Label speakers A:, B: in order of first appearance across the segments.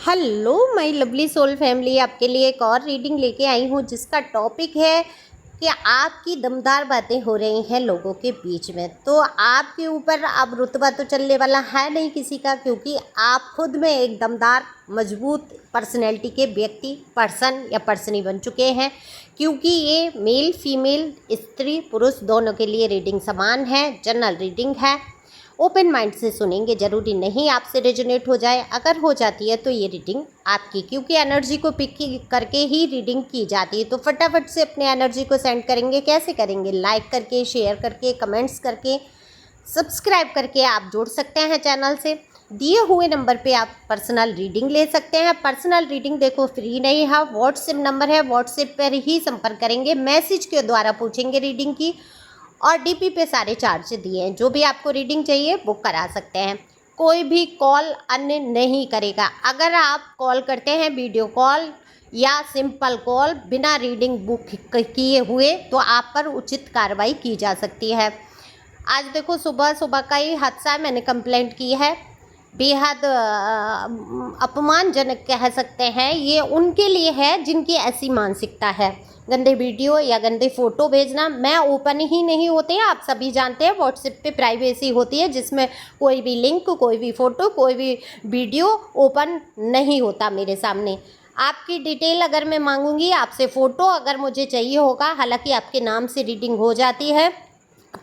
A: Hello my lovely soul family, आपके लिए एक और रीडिंग लेके आई हूँ जिसका टॉपिक है कि आपकी दमदार बातें हो रही हैं लोगों के बीच में। तो आपके ऊपर अब रुतबा तो चलने वाला है नहीं किसी का, क्योंकि आप खुद में एक दमदार मजबूत पर्सनैलिटी के व्यक्ति पर्सन या पर्सनी बन चुके हैं। क्योंकि ये मेल फीमेल स्त्री पुरुष दोनों के लिए रीडिंग समान है, जनरल रीडिंग है। ओपन माइंड से सुनेंगे, ज़रूरी नहीं आपसे रेजोनेट हो जाए। अगर हो जाती है तो ये रीडिंग आपकी, क्योंकि एनर्जी को पिक करके ही रीडिंग की जाती है। तो फटाफट से अपने एनर्जी को सेंड करेंगे। कैसे करेंगे? लाइक करके, शेयर करके, कमेंट्स करके, सब्सक्राइब करके आप जुड़ सकते हैं चैनल से। दिए हुए नंबर पे आप पर्सनल रीडिंग ले सकते हैं। पर्सनल रीडिंग देखो फ्री नहीं है, व्हाट्सएप नंबर है, व्हाट्सएप पर ही संपर्क करेंगे, मैसेज के द्वारा पूछेंगे रीडिंग की, और डीपी पे सारे चार्ज दिए हैं। जो भी आपको रीडिंग चाहिए बुक करा सकते हैं। कोई भी कॉल अन्य नहीं करेगा। अगर आप कॉल करते हैं वीडियो कॉल या सिंपल कॉल बिना रीडिंग बुक किए हुए, तो आप पर उचित कार्रवाई की जा सकती है। आज देखो सुबह सुबह का ही हादसा मैंने कंप्लेंट की है, बेहद अपमानजनक कह सकते हैं। ये उनके लिए है जिनकी ऐसी मानसिकता है। गंदे वीडियो या गंदे फ़ोटो भेजना, मैं ओपन ही नहीं होते हैं, आप सभी जानते हैं। व्हाट्सएप पे प्राइवेसी होती है जिसमें कोई भी लिंक, कोई भी फ़ोटो, कोई भी वीडियो ओपन नहीं होता मेरे सामने। आपकी डिटेल अगर मैं मांगूंगी, आपसे फ़ोटो अगर मुझे चाहिए होगा, हालांकि आपके नाम से रीडिंग हो जाती है,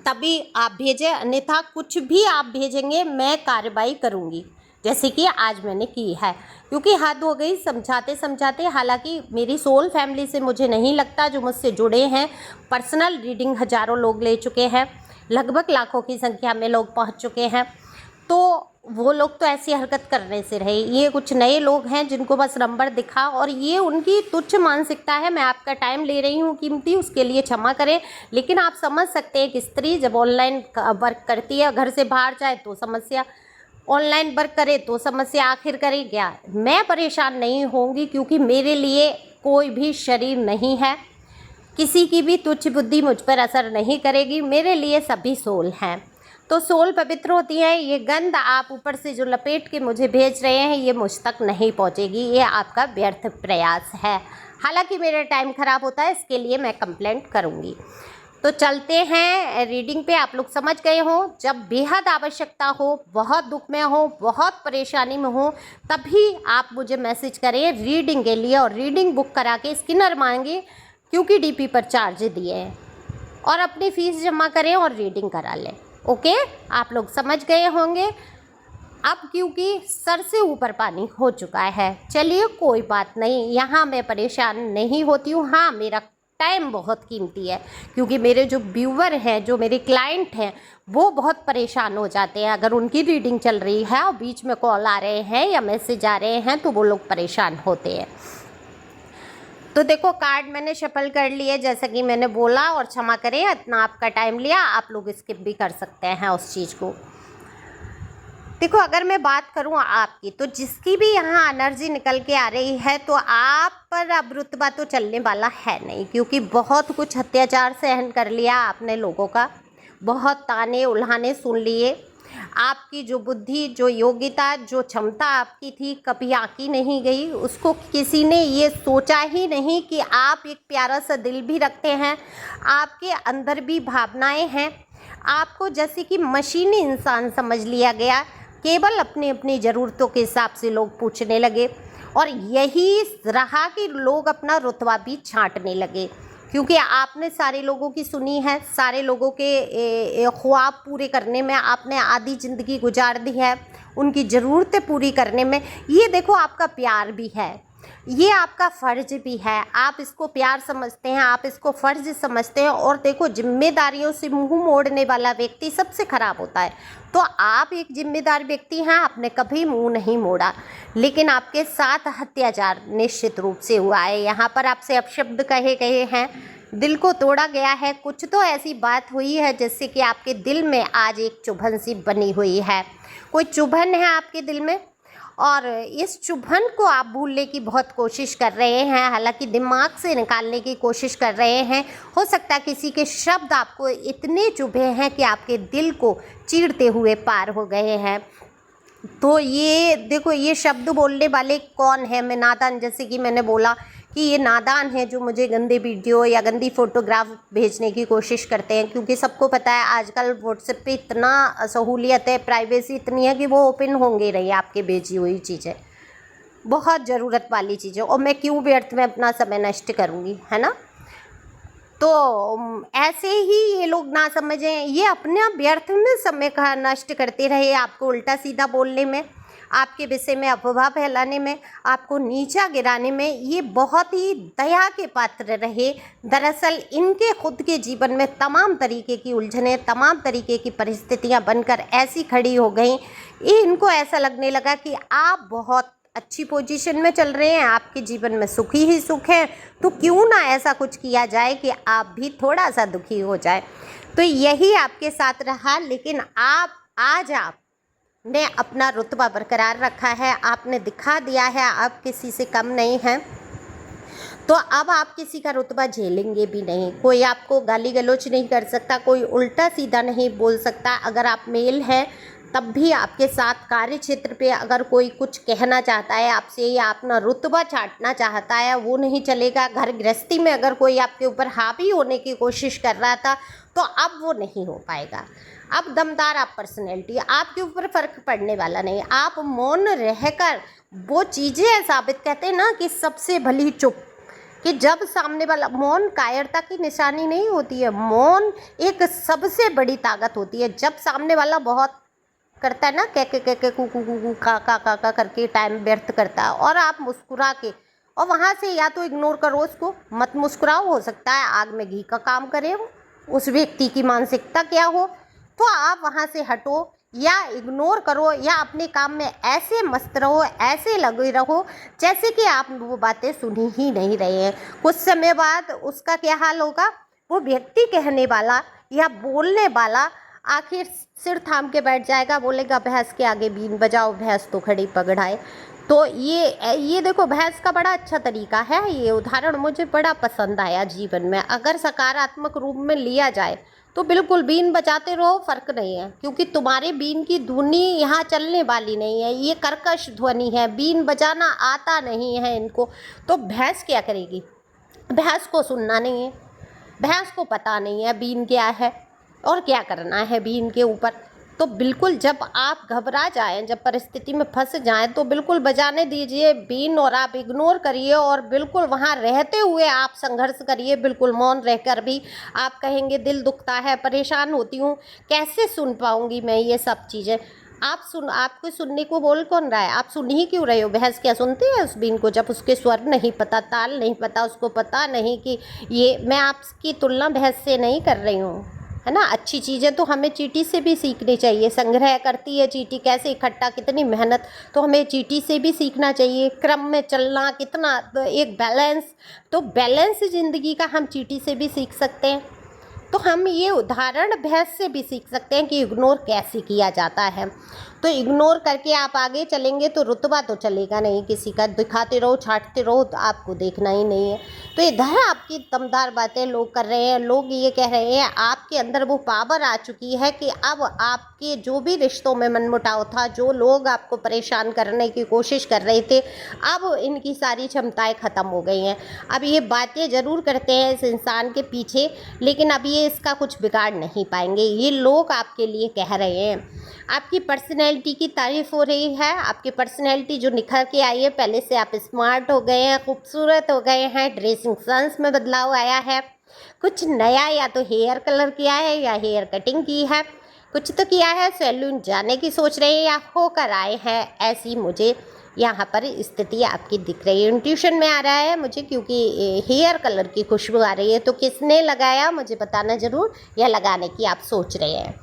A: तभी आप भेजें, अन्यथा कुछ भी आप भेजेंगे मैं कार्रवाई करूंगी, जैसे कि आज मैंने की है। क्योंकि हद हो गई समझाते समझाते। हालांकि मेरी सोल फैमिली से मुझे नहीं लगता, जो मुझसे जुड़े हैं, पर्सनल रीडिंग हज़ारों लोग ले चुके हैं, लगभग लाखों की संख्या में लोग पहुंच चुके हैं। तो वो लोग तो ऐसी हरकत करने से रहे। ये कुछ नए लोग हैं जिनको बस नंबर दिखा, और ये उनकी तुच्छ मानसिकता है। मैं आपका टाइम ले रही हूँ कीमती, उसके लिए क्षमा करें। लेकिन आप समझ सकते हैं कि स्त्री जब ऑनलाइन वर्क करती है, घर से बाहर जाए तो समस्या, ऑनलाइन वर्क करे तो समस्या, आखिर करे क्या? मैं परेशान नहीं होंगी, क्योंकि मेरे लिए कोई भी शरीर नहीं है। किसी की भी तुच्छ बुद्धि मुझ पर असर नहीं करेगी। मेरे लिए सभी सोल हैं। तो सोल पवित्र होती है। ये गंध आप ऊपर से जो लपेट के मुझे भेज रहे हैं, ये मुझ तक नहीं पहुंचेगी। ये आपका व्यर्थ प्रयास है। हालांकि मेरा टाइम ख़राब होता है, इसके लिए मैं कंप्लेंट करूंगी। तो चलते हैं रीडिंग पे। आप लोग समझ गए हो, जब बेहद आवश्यकता हो, बहुत दुख में हो, बहुत परेशानी में हो, तभी आप मुझे मैसेज करें रीडिंग के लिए, और रीडिंग बुक करा के स्किनर मांगे, क्योंकि डीपी पर चार्ज दिए हैं, और अपनी फ़ीस जमा करें और रीडिंग करा लें। ओके, आप लोग समझ गए होंगे। अब क्योंकि सर से ऊपर पानी हो चुका है, चलिए कोई बात नहीं, यहाँ मैं परेशान नहीं होती हूँ। हाँ, मेरा टाइम बहुत कीमती है, क्योंकि मेरे जो व्यूवर हैं, जो मेरे क्लाइंट हैं, वो बहुत परेशान हो जाते हैं। अगर उनकी रीडिंग चल रही है और बीच में कॉल आ रहे हैं या मैसेज आ रहे हैं, तो वो लोग परेशान होते हैं। तो देखो, कार्ड मैंने शफल कर लिए जैसा कि मैंने बोला, और क्षमा करें इतना आपका टाइम लिया। आप लोग स्किप भी कर सकते हैं उस चीज़ को। देखो, अगर मैं बात करूं आपकी, तो जिसकी भी यहाँ एनर्जी निकल के आ रही है, तो आप पर अब रुतबा तो चलने वाला है नहीं, क्योंकि बहुत कुछ अत्याचार सहन कर लिया आपने लोगों का, बहुत ताने उल्हाने सुन लिए। आपकी जो बुद्धि, जो योग्यता, जो क्षमता आपकी थी, कभी आकी नहीं गई। उसको किसी ने ये सोचा ही नहीं कि आप एक प्यारा सा दिल भी रखते हैं, आपके अंदर भी भावनाएं हैं। आपको जैसे कि मशीनी इंसान समझ लिया गया। केवल अपनी अपनी ज़रूरतों के हिसाब से लोग पूछने लगे, और यही रहा कि लोग अपना रुतबा भी छांटने लगे, क्योंकि आपने सारे लोगों की सुनी है, सारे लोगों के ख्वाब पूरे करने में आपने आधी ज़िंदगी गुजार दी है, उनकी ज़रूरतें पूरी करने में। ये देखो, आपका प्यार भी है, ये आपका फ़र्ज भी है। आप इसको प्यार समझते हैं, आप इसको फ़र्ज समझते हैं। और देखो, जिम्मेदारियों से मुंह मोड़ने वाला व्यक्ति सबसे ख़राब होता है। तो आप एक जिम्मेदार व्यक्ति हैं, आपने कभी मुंह नहीं मोड़ा, लेकिन आपके साथ अत्याचार निश्चित रूप से हुआ है। यहाँ पर आपसे अपशब्द कहे गए हैं, दिल को तोड़ा गया है। कुछ तो ऐसी बात हुई है जिससे कि आपके दिल में आज एक चुभन सी बनी हुई है। कोई चुभन है आपके दिल में, और इस चुभन को आप भूलने की बहुत कोशिश कर रहे हैं, हालांकि दिमाग से निकालने की कोशिश कर रहे हैं। हो सकता है किसी के शब्द आपको इतने चुभे हैं कि आपके दिल को चीरते हुए पार हो गए हैं। तो ये देखो, ये शब्द बोलने वाले कौन है? मैं नादान, जैसे कि मैंने बोला कि ये नादान है जो मुझे गंदे वीडियो या गंदी फ़ोटोग्राफ भेजने की कोशिश करते हैं, क्योंकि सबको पता है आजकल व्हाट्सएप पे इतना सहूलियत है, प्राइवेसी इतनी है कि वो ओपन होंगे नहीं आपके भेजी हुई चीज़ें, बहुत ज़रूरत वाली चीज़ें, और मैं क्यों व्यर्थ में अपना समय नष्ट करूँगी, है ना? तो ऐसे ही ये लोग ना समझें, ये अपना व्यर्थ में समय का नष्ट करते रहे, आपको उल्टा सीधा बोलने में, आपके विषय में अफवाह फैलाने में, आपको नीचा गिराने में ये बहुत ही दया के पात्र रहे। दरअसल इनके खुद के जीवन में तमाम तरीके की उलझनें, तमाम तरीके की परिस्थितियां बनकर ऐसी खड़ी हो गई, इनको ऐसा लगने लगा कि आप बहुत अच्छी पोजीशन में चल रहे हैं, आपके जीवन में सुखी ही सुख है, तो क्यों ना ऐसा कुछ किया जाए कि आप भी थोड़ा सा दुखी हो जाए। तो यही आपके साथ रहा, लेकिन आज आपने अपना रुतबा बरकरार रखा है, आपने दिखा दिया है आप किसी से कम नहीं हैं। तो अब आप किसी का रुतबा झेलेंगे भी नहीं, कोई आपको गाली गलौज नहीं कर सकता, कोई उल्टा सीधा नहीं बोल सकता। अगर आप मेल हैं तब भी आपके साथ कार्य क्षेत्र पे अगर कोई कुछ कहना चाहता है आपसे या अपना रुतबा छांटना चाहता है, वो नहीं चलेगा। घर गृहस्थी में अगर कोई आपके ऊपर हावी होने की कोशिश कर रहा था तो अब वो नहीं हो पाएगा। अब दमदार आप पर्सनैलिटी, आपके ऊपर फ़र्क पड़ने वाला नहीं। आप मौन रहकर वो चीज़ें साबित, कहते हैं ना कि सबसे भली चुप, कि जब सामने वाला, मौन कायरता की निशानी नहीं होती है, मौन एक सबसे बड़ी ताकत होती है। जब सामने वाला बहुत करता है ना, कह कू कू कू कू का करके टाइम व्यर्थ करता है, और आप मुस्कुरा के, और वहाँ से या तो इग्नोर करो उसको, मत मुस्कुराओ, हो सकता है आग में घी का काम करे वो, उस व्यक्ति की मानसिकता क्या हो, तो आप वहाँ से हटो या इग्नोर करो, या अपने काम में ऐसे मस्त रहो, ऐसे लगे रहो जैसे कि आप वो बातें सुन ही नहीं रहे हैं। कुछ समय बाद उसका क्या हाल होगा, वो व्यक्ति कहने वाला या बोलने वाला आखिर सिर थाम के बैठ जाएगा, बोलेगा भैंस के आगे बीन बजाओ, भैंस तो खड़ी पगड़ाए। तो ये देखो, भैंस का बड़ा अच्छा तरीका है, ये उदाहरण मुझे बड़ा पसंद आया जीवन में। अगर सकारात्मक रूप में लिया जाए तो बिल्कुल बीन बजाते रहो, फ़र्क नहीं है, क्योंकि तुम्हारे बीन की धुनी यहाँ चलने वाली नहीं है, ये कर्कश ध्वनि है, बीन बजाना आता नहीं है इनको। तो भैंस क्या करेगी? भैंस को सुनना नहीं है, भैंस को पता नहीं है बीन क्या है और क्या करना है बीन के ऊपर। तो बिल्कुल जब आप घबरा जाएं, जब परिस्थिति में फंस जाएं, तो बिल्कुल बजाने दीजिए बीन, और आप इग्नोर करिए, और बिल्कुल वहाँ रहते हुए आप संघर्ष करिए, बिल्कुल मौन रहकर भी। आप कहेंगे दिल दुखता है, परेशान होती हूँ, कैसे सुन पाऊँगी मैं ये सब चीज़ें। आपको सुनने को बोल कौन रहा है? आप सुन ही क्यों रहे हो? भैंस क्या सुनती है उस बीन को, जब उसके स्वर नहीं पता, ताल नहीं पता, उसको पता नहीं कि ये, मैं आपकी तुलना भैंस से नहीं कर रही हूँ, है ना। अच्छी चीज़ें तो हमें चींटी से भी सीखनी चाहिए, संग्रह करती है चींटी, कैसे इकट्ठा, कितनी मेहनत, तो हमें चींटी से भी सीखना चाहिए। क्रम में चलना, कितना एक बैलेंस, तो बैलेंस ज़िंदगी का हम चींटी से भी सीख सकते हैं। तो हम ये उदाहरण भैंस से भी सीख सकते हैं कि इग्नोर कैसे किया जाता है। तो इग्नोर करके आप आगे चलेंगे तो रुतबा तो चलेगा नहीं किसी का, दिखाते रहो, छाटते रहो, तो आपको देखना ही नहीं है। तो इधर आपकी दमदार बातें लोग कर रहे हैं, लोग ये कह रहे हैं आपके अंदर वो पावर आ चुकी है कि अब आपके जो भी रिश्तों में मनमुटाव था, जो लोग आपको परेशान करने की कोशिश कर रहे थे, अब इनकी सारी क्षमताएं ख़त्म हो गई हैं। अब ये बातें ज़रूर करते हैं इस इंसान के पीछे, लेकिन अब ये इसका कुछ बिगाड़ नहीं पाएंगे। ये लोग आपके लिए कह रहे हैं, आपकी पर्सनैलिटी की तारीफ़ हो रही है, आपकी पर्सनैलिटी जो निखर के आई है, पहले से आप स्मार्ट हो गए हैं, खूबसूरत हो गए हैं, ड्रेसिंग सेंस में बदलाव आया है, कुछ नया, या तो हेयर कलर किया है या हेयर कटिंग की है, कुछ तो किया है, सैलून जाने की सोच रहे हैं या होकर आए हैं, ऐसी मुझे यहाँ पर स्थिति आपकी दिख रही है। इंट्यूशन में आ रहा है मुझे, क्योंकि हेयर कलर की खुशबू आ रही है। तो किसने लगाया मुझे बताना ज़रूर, या लगाने की आप सोच रहे हैं।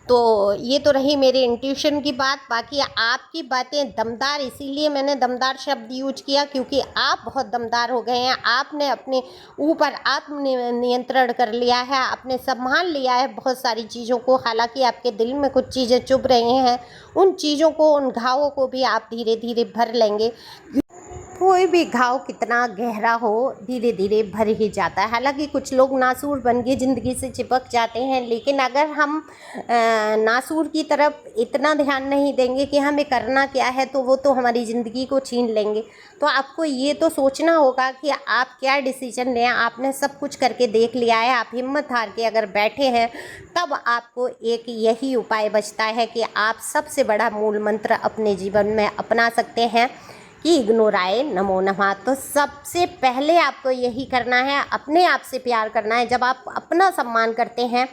A: तो ये तो रही मेरी इंट्यूशन की बात। बाकी आपकी बातें दमदार, इसीलिए मैंने दमदार शब्द यूज किया, क्योंकि आप बहुत दमदार हो गए हैं। आपने अपने ऊपर आत्म नियंत्रण कर लिया है, आपने संभाल लिया है बहुत सारी चीज़ों को। हालांकि आपके दिल में कुछ चीज़ें चुभ रही हैं, उन चीज़ों को, उन घावों को भी आप धीरे धीरे भर लेंगे, कोई भी घाव कितना गहरा हो धीरे धीरे भर ही जाता है। हालांकि कुछ लोग नासूर बन के ज़िंदगी से चिपक जाते हैं, लेकिन अगर हम नासूर की तरफ इतना ध्यान नहीं देंगे कि हमें करना क्या है, तो वो तो हमारी ज़िंदगी को छीन लेंगे। तो आपको ये तो सोचना होगा कि आप क्या डिसीजन लें। आपने सब कुछ करके देख लिया है, आप हिम्मत हार के अगर बैठे हैं, तब आपको एक यही उपाय बचता है कि आप सबसे बड़ा मूल मंत्र अपने जीवन में अपना सकते हैं कि इग्नोराय नमो नमः। तो सबसे पहले आपको यही करना है, अपने आप से प्यार करना है। जब आप अपना सम्मान करते हैं,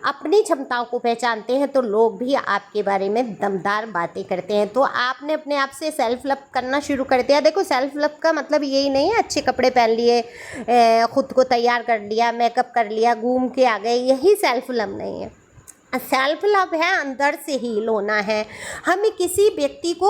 A: अपनी क्षमताओं को पहचानते हैं, तो लोग भी आपके बारे में दमदार बातें करते हैं। तो आपने अपने आप से सेल्फ लव करना शुरू कर दिया। देखो, सेल्फ लव का मतलब यही नहीं है अच्छे कपड़े पहन लिए, ख़ुद को तैयार कर लिया, मेकअप कर लिया, घूम के आ गए, यही सेल्फ लव नहीं है। सेल्फ लव है अंदर से हील होना है। हमें किसी व्यक्ति को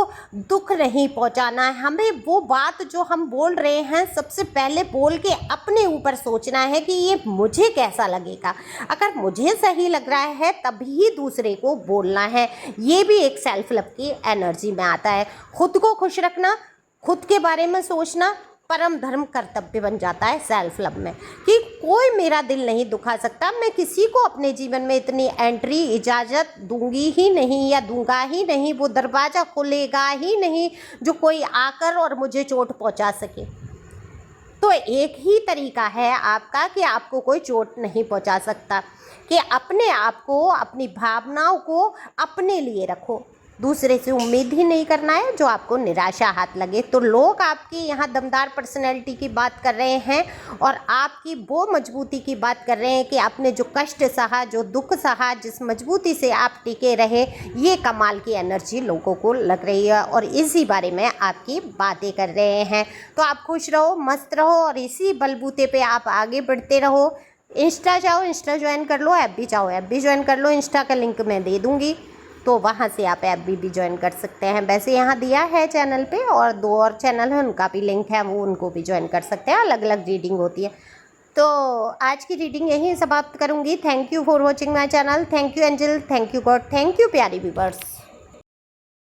A: दुख नहीं पहुंचाना है। हमें वो बात जो हम बोल रहे हैं, सबसे पहले बोल के अपने ऊपर सोचना है कि ये मुझे कैसा लगेगा। अगर मुझे सही लग रहा है तभी दूसरे को बोलना है। ये भी एक सेल्फ लव की एनर्जी में आता है। खुद को खुश रखना, खुद के बारे में सोचना परम धर्म कर्तव्य बन जाता है सेल्फ लव में, कि कोई मेरा दिल नहीं दुखा सकता। मैं किसी को अपने जीवन में इतनी एंट्री इजाज़त दूंगी ही नहीं या दूंगा ही नहीं। वो दरवाज़ा खुलेगा ही नहीं जो कोई आकर और मुझे चोट पहुंचा सके। तो एक ही तरीका है आपका कि आपको कोई चोट नहीं पहुंचा सकता, कि अपने आप को, अपनी भावनाओं को अपने लिए रखो। दूसरे से उम्मीद ही नहीं करना है जो आपको निराशा हाथ लगे। तो लोग आपकी यहाँ दमदार पर्सनैलिटी की बात कर रहे हैं और आपकी वो मजबूती की बात कर रहे हैं कि आपने जो कष्ट सहा, जो दुख सहा, जिस मजबूती से आप टिके रहे, ये कमाल की एनर्जी लोगों को लग रही है और इसी बारे में आपकी बातें कर रहे हैं। तो आप खुश रहो, मस्त रहो और इसी बलबूते पे आप आगे बढ़ते रहो। इंस्टा चाहो इंस्टा ज्वाइन कर लो, ऐप भी चाहो ऐप भी ज्वाइन कर लो। इंस्टा का लिंक मैं दे दूँगी, तो वहाँ से आप ऐप भी ज्वाइन कर सकते हैं। वैसे यहाँ दिया है चैनल पे, और 2 और चैनल हैं उनका भी लिंक है, वो उनको भी ज्वाइन कर सकते हैं। अलग अलग रीडिंग होती है। तो आज की रीडिंग यहीं समाप्त करूँगी। Thank you for watching my channel. Thank you angel, thank you God, thank you प्यारी व्यूअर्स।